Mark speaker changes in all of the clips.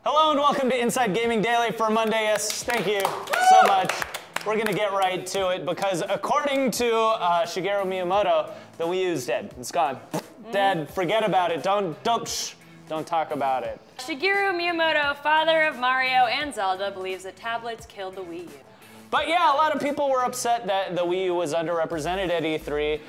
Speaker 1: Hello and welcome to Inside Gaming Daily for Monday. Yes, thank you so much. We're gonna get right to it because according to Shigeru Miyamoto, the Wii U's dead. It's gone. Dead. Forget about it. Don't talk about it.
Speaker 2: Shigeru Miyamoto, father of Mario and Zelda, believes that tablets killed the Wii U.
Speaker 1: But yeah, a lot of people were upset that the Wii U was underrepresented at E3,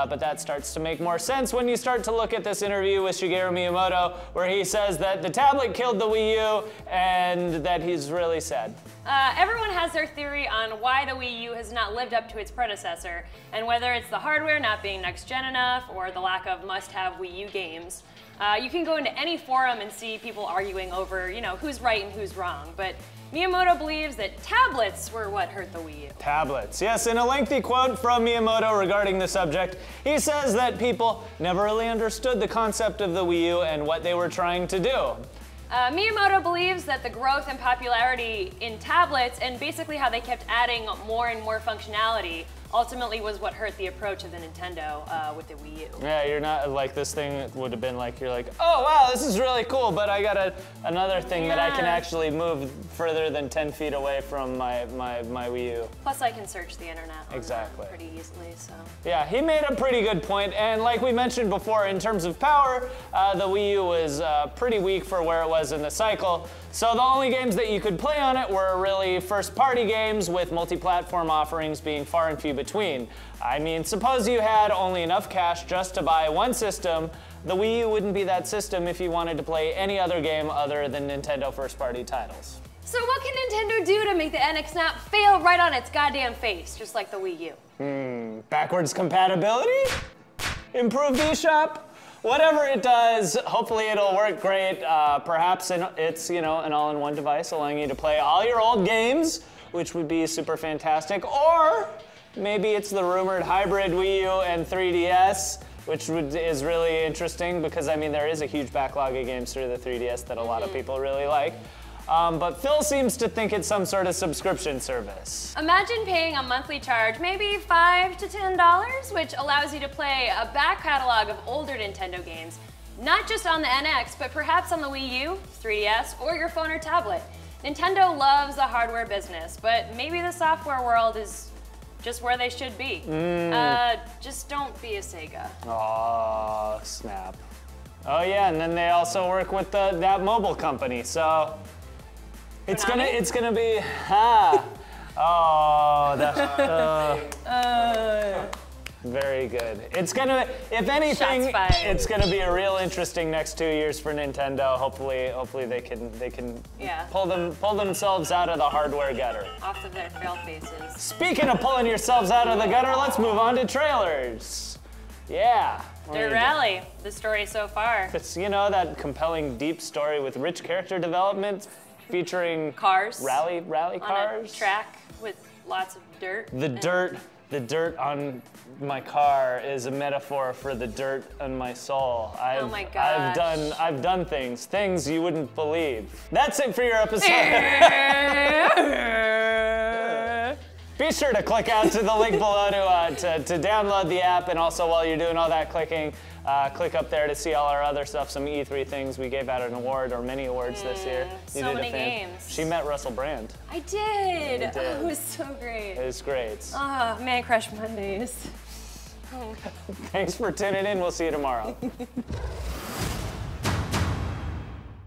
Speaker 1: but that starts to make more sense when you start to look at this interview with Shigeru Miyamoto, where he says that the tablet killed the Wii U and that he's really sad.
Speaker 2: Everyone has their theory on why the Wii U has not lived up to its predecessor, and whether it's the hardware not being next-gen enough or the lack of must-have Wii U games. You can go into any forum and see people arguing over, who's right and who's wrong, but Miyamoto believes that tablets were what hurt the Wii U.
Speaker 1: Tablets. Yes, in a lengthy quote from Miyamoto regarding the subject, he says that people never really understood the concept of the Wii U and what they were trying to do.
Speaker 2: Miyamoto believes that the growth and popularity in tablets and basically how they kept adding more and more functionality ultimately was what hurt the approach of the Nintendo with the Wii U.
Speaker 1: Yeah, you're not like this thing would have been like, you're like, oh wow, this is really cool, but I got another thing that I can actually move further than 10 feet away from my Wii U.
Speaker 2: Plus I can search the internet
Speaker 1: exactly
Speaker 2: pretty easily, so.
Speaker 1: Yeah, he made a pretty good point, and like we mentioned before, in terms of power, the Wii U was pretty weak for where it was in the cycle. So the only games that you could play on it were really first-party games, with multi-platform offerings being far and few between. I mean, suppose you had only enough cash just to buy one system, the Wii U wouldn't be that system if you wanted to play any other game other than Nintendo first-party titles.
Speaker 2: So what can Nintendo do to make the NX not fail right on its goddamn face, just like the Wii U?
Speaker 1: Backwards compatibility? Improve the eShop? Whatever it does, hopefully it'll work great. Perhaps it's an all-in-one device allowing you to play all your old games, which would be super fantastic. Or maybe it's the rumored hybrid Wii U and 3DS, which is really interesting because, I mean, there is a huge backlog of games through the 3DS that a lot of people really like. But Phil seems to think it's some sort of subscription service.
Speaker 2: Imagine paying a monthly charge, maybe $5 to $10, which allows you to play a back catalog of older Nintendo games, not just on the NX, but perhaps on the Wii U, 3DS, or your phone or tablet. Nintendo loves the hardware business, but maybe the software world is just where they should be. Just don't be a Sega.
Speaker 1: Aw, snap. Oh yeah, and then they also work with that mobile company, so it's gonna be very good. It's gonna, if anything, it's gonna be a real interesting next 2 years for Nintendo. Hopefully they can pull themselves out of the hardware gutter.
Speaker 2: Off of their failed faces.
Speaker 1: Speaking of pulling yourselves out of the gutter, let's move on to trailers. Yeah.
Speaker 2: Dirt Rally, the story so far.
Speaker 1: It's, that compelling, deep story with rich character development featuring
Speaker 2: cars.
Speaker 1: Rally
Speaker 2: on
Speaker 1: cars.
Speaker 2: A track with lots of dirt.
Speaker 1: The dirt on my car is a metaphor for the dirt on my soul.
Speaker 2: Oh my gosh.
Speaker 1: I've done things you wouldn't believe. That's it for your episode. Be sure to click out to the link below to download the app, and also while you're doing all that clicking, click up there to see all our other stuff, some E3 things. We gave out an award, or many awards this year.
Speaker 2: So many games.
Speaker 1: She met Russell Brand.
Speaker 2: I did. Oh, it was so great.
Speaker 1: It was great.
Speaker 2: Oh, Man Crush Mondays.
Speaker 1: Thanks for tuning in. We'll see you tomorrow.